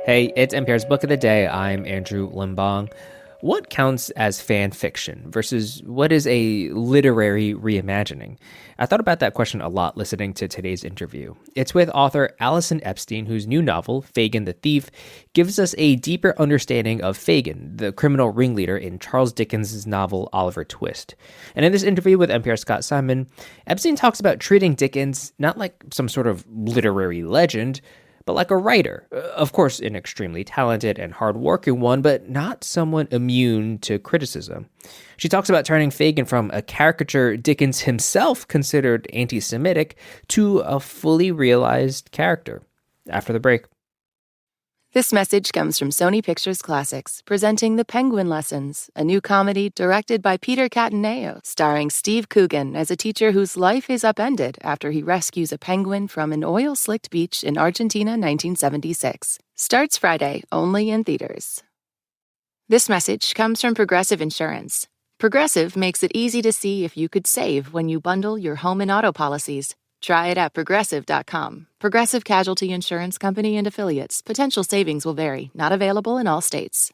Hey, it's NPR's Book of the Day. I'm Andrew Limbong. What counts as fan fiction versus what is a literary reimagining? I thought about that question a lot listening to today's interview. It's with author Allison Epstein, whose new novel, Fagin the Thief, gives us a deeper understanding of Fagin, the criminal ringleader in Charles Dickens' novel Oliver Twist. And in this interview with NPR's Scott Simon, Epstein talks about treating Dickens not like some sort of literary legend, but like a writer. Of course, an extremely talented and hardworking one, but not someone immune to criticism. She talks about turning Fagin from a caricature Dickens himself considered anti-Semitic to a fully realized character. After the break. This message comes from Sony Pictures Classics, presenting The Penguin Lessons, a new comedy directed by Peter Cataneo, starring Steve Coogan as a teacher whose life is upended after he rescues a penguin from an oil-slicked beach in Argentina, 1976. Starts Friday, only in theaters. This message comes from Progressive Insurance. Progressive makes it easy to see if you could save when you bundle your home and auto policies. Try it at Progressive.com. Progressive Casualty Insurance Company and Affiliates. Potential savings will vary. Not available in all states.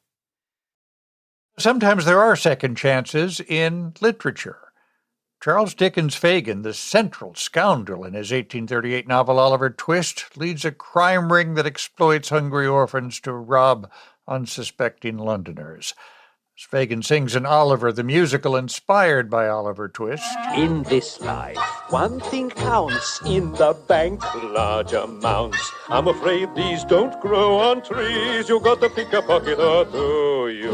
Sometimes there are second chances in literature. Charles Dickens' Fagin, the central scoundrel in his 1838 novel Oliver Twist, leads a crime ring that exploits hungry orphans to rob unsuspecting Londoners. Fagin sings in Oliver, the musical inspired by Oliver Twist. In this life, one thing counts. In the bank, large amounts. I'm afraid these don't grow on trees. You got to pick a pocket or two. You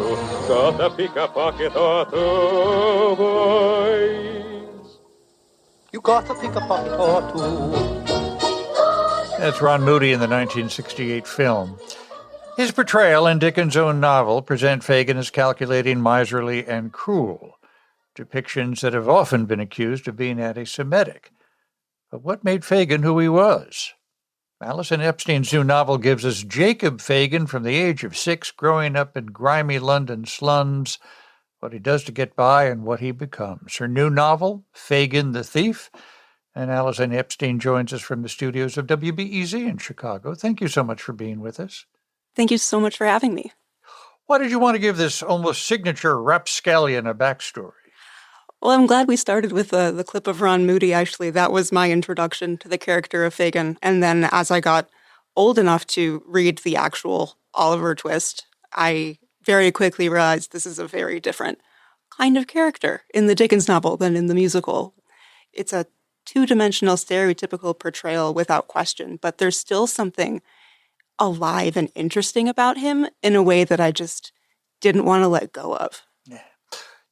got to pick a pocket or two, boys. You got to pick a pocket or two. That's Ron Moody in the 1968 film. His portrayal in Dickens' own novel present Fagin as calculating, miserly, and cruel, depictions that have often been accused of being anti-Semitic. But what made Fagin who he was? Allison Epstein's new novel gives us Jacob Fagin from the age of 6, growing up in grimy London slums, what he does to get by and what he becomes. Her new novel, Fagin the Thief, and Allison Epstein joins us from the studios of WBEZ in Chicago. Thank you so much for being with us. Thank you so much for having me. Why did you want to give this almost signature rapscallion a backstory? Well, I'm glad we started with the clip of Ron Moody, actually. That was my introduction to the character of Fagin. And then as I got old enough to read the actual Oliver Twist, I very quickly realized this is a very different kind of character in the Dickens novel than in the musical. It's a two-dimensional stereotypical portrayal without question, but there's still something alive and interesting about him in a way that I just didn't want to let go of. Yeah.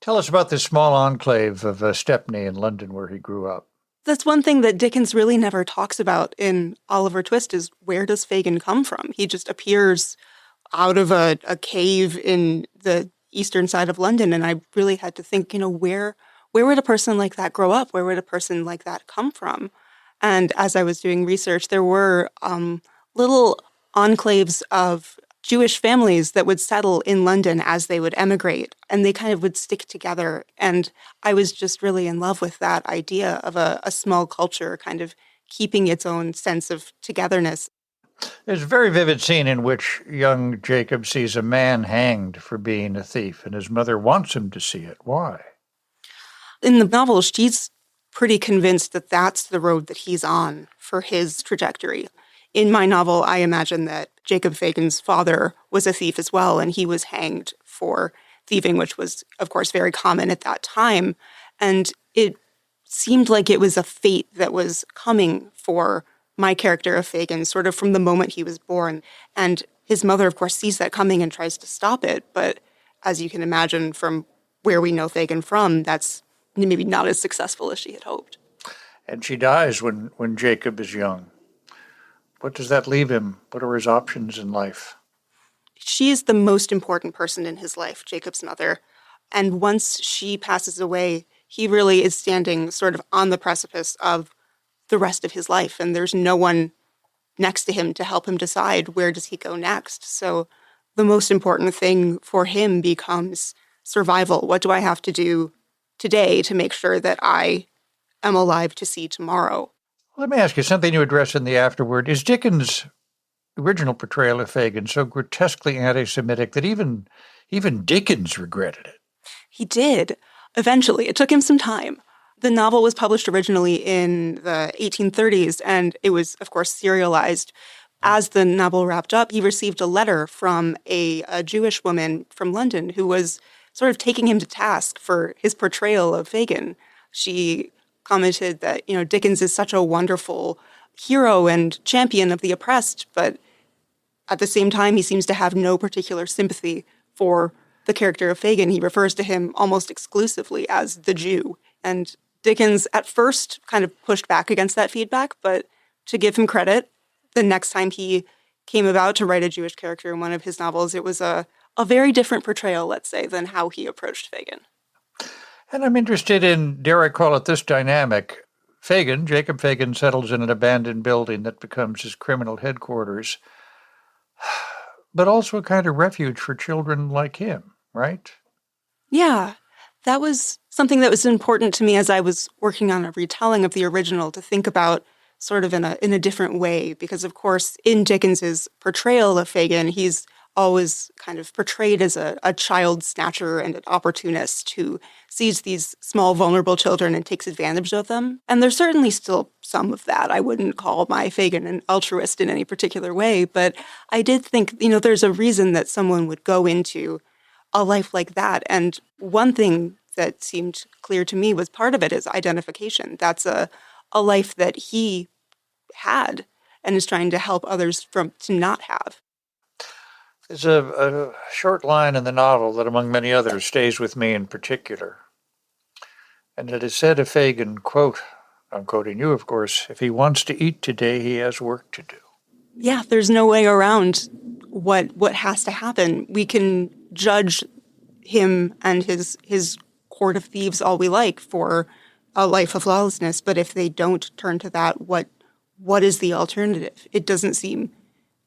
Tell us about this small enclave of Stepney in London where he grew up. That's one thing that Dickens really never talks about in Oliver Twist is where does Fagin come from? He just appears out of a cave in the eastern side of London, and I really had to think, where would a person like that grow up? Where would a person like that come from? And as I was doing research, there were little enclaves of Jewish families that would settle in London as they would emigrate, and they kind of would stick together. And I was just really in love with that idea of a small culture kind of keeping its own sense of togetherness. There's a very vivid scene in which young Jacob sees a man hanged for being a thief, and his mother wants him to see it. Why? In the novel, she's pretty convinced that that's the road that he's on for his trajectory. In my novel, I imagine that Jacob Fagin's father was a thief as well, and he was hanged for thieving, which was, of course, very common at that time. And it seemed like it was a fate that was coming for my character of Fagin, sort of from the moment he was born. And his mother, of course, sees that coming and tries to stop it. But as you can imagine from where we know Fagin from, that's maybe not as successful as she had hoped. And she dies when Jacob is young. What does that leave him? What are his options in life? She is the most important person in his life, Jacob's mother. And once she passes away, he really is standing sort of on the precipice of the rest of his life. And there's no one next to him to help him decide where does he go next. So the most important thing for him becomes survival. What do I have to do today to make sure that I am alive to see tomorrow? Let me ask you something you address in the afterword. Is Dickens original portrayal of Fagin so grotesquely anti-Semitic that even Dickens regretted it. He did. Eventually. It took him some time. The novel was published originally in the 1830s, and it was, of course, serialized. As the novel wrapped up, he received a letter from a Jewish woman from London who was sort of taking him to task for his portrayal of Fagin. She commented that, Dickens is such a wonderful hero and champion of the oppressed, but at the same time, he seems to have no particular sympathy for the character of Fagin. He refers to him almost exclusively as the Jew. And Dickens at first kind of pushed back against that feedback, but to give him credit, the next time he came about to write a Jewish character in one of his novels, it was a very different portrayal, let's say, than how he approached Fagin. And I'm interested in, dare I call it this dynamic, Fagin, Jacob Fagin, settles in an abandoned building that becomes his criminal headquarters, but also a kind of refuge for children like him, right? Yeah, that was something that was important to me as I was working on a retelling of the original, to think about sort of in a different way, because of course in Dickens's portrayal of Fagin, he's always kind of portrayed as a child snatcher and an opportunist who sees these small, vulnerable children and takes advantage of them. And there's certainly still some of that. I wouldn't call my Fagin an altruist in any particular way, but I did think, there's a reason that someone would go into a life like that. And one thing that seemed clear to me was part of it is identification. That's a life that he had and is trying to help others to not have. There's a short line in the novel that, among many others, stays with me in particular. And it is said of Fagin, quote, I'm quoting you, of course, if he wants to eat today, he has work to do. Yeah, there's no way around what has to happen. We can judge him and his court of thieves all we like for a life of lawlessness, but if they don't turn to that, what is the alternative? It doesn't seem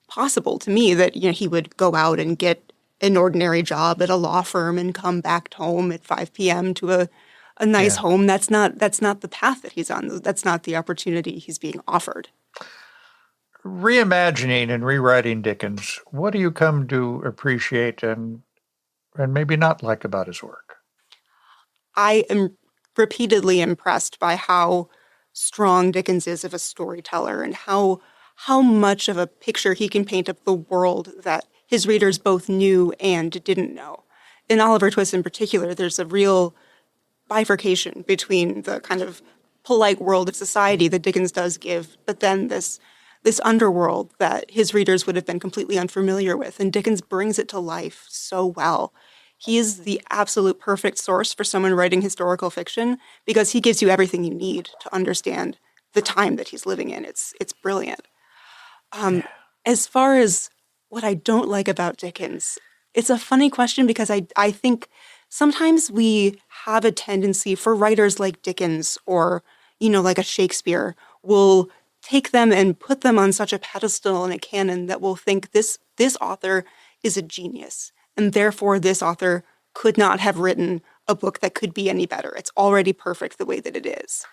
possible to me that he would go out and get an ordinary job at a law firm and come back home at 5 p.m. to a nice home. That's not the path that he's on. That's not the opportunity he's being offered. Reimagining and rewriting Dickens, what do you come to appreciate and maybe not like about his work? I am repeatedly impressed by how strong Dickens is of a storyteller and how much of a picture he can paint of the world that his readers both knew and didn't know. In Oliver Twist in particular, there's a real bifurcation between the kind of polite world of society that Dickens does give, but then this underworld that his readers would have been completely unfamiliar with, and Dickens brings it to life so well. He is the absolute perfect source for someone writing historical fiction because he gives you everything you need to understand the time that he's living in. It's brilliant. As far as what I don't like about Dickens, it's a funny question because I think sometimes we have a tendency for writers like Dickens or, like a Shakespeare, will take them and put them on such a pedestal in a canon that we'll think this author is a genius, and therefore this author could not have written a book that could be any better. It's already perfect the way that it is.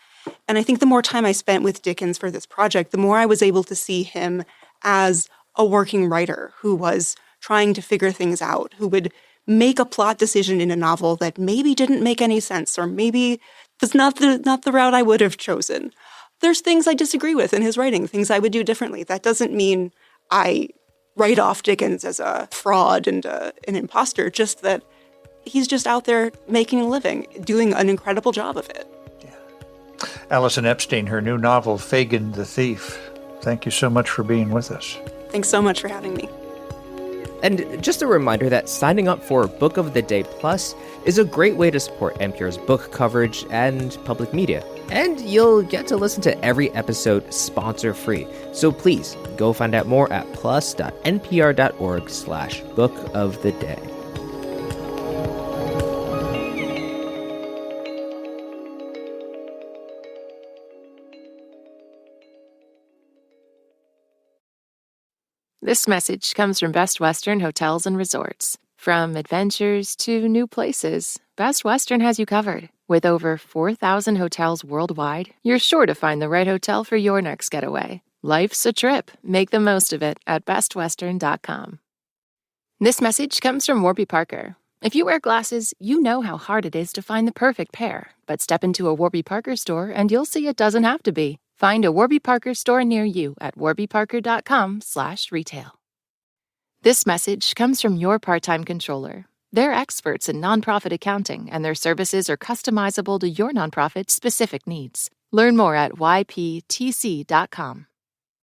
And I think the more time I spent with Dickens for this project, the more I was able to see him as a working writer who was trying to figure things out, who would make a plot decision in a novel that maybe didn't make any sense or maybe was not the route I would have chosen. There's things I disagree with in his writing, things I would do differently. That doesn't mean I write off Dickens as a fraud and an imposter, just that he's just out there making a living, doing an incredible job of it. Allison Epstein, her new novel, Fagin the Thief. Thank you so much for being with us. Thanks so much for having me. And just a reminder that signing up for Book of the Day Plus is a great way to support NPR's book coverage and public media. And you'll get to listen to every episode sponsor-free. So please go find out more at plus.npr.org/Book of the Day. This message comes from Best Western Hotels and Resorts. From adventures to new places, Best Western has you covered. With over 4,000 hotels worldwide, you're sure to find the right hotel for your next getaway. Life's a trip. Make the most of it at bestwestern.com. This message comes from Warby Parker. If you wear glasses, you know how hard it is to find the perfect pair. But step into a Warby Parker store and you'll see it doesn't have to be. Find a Warby Parker store near you at warbyparker.com/retail. This message comes from your part-time controller. They're experts in nonprofit accounting, and their services are customizable to your nonprofit's specific needs. Learn more at yptc.com.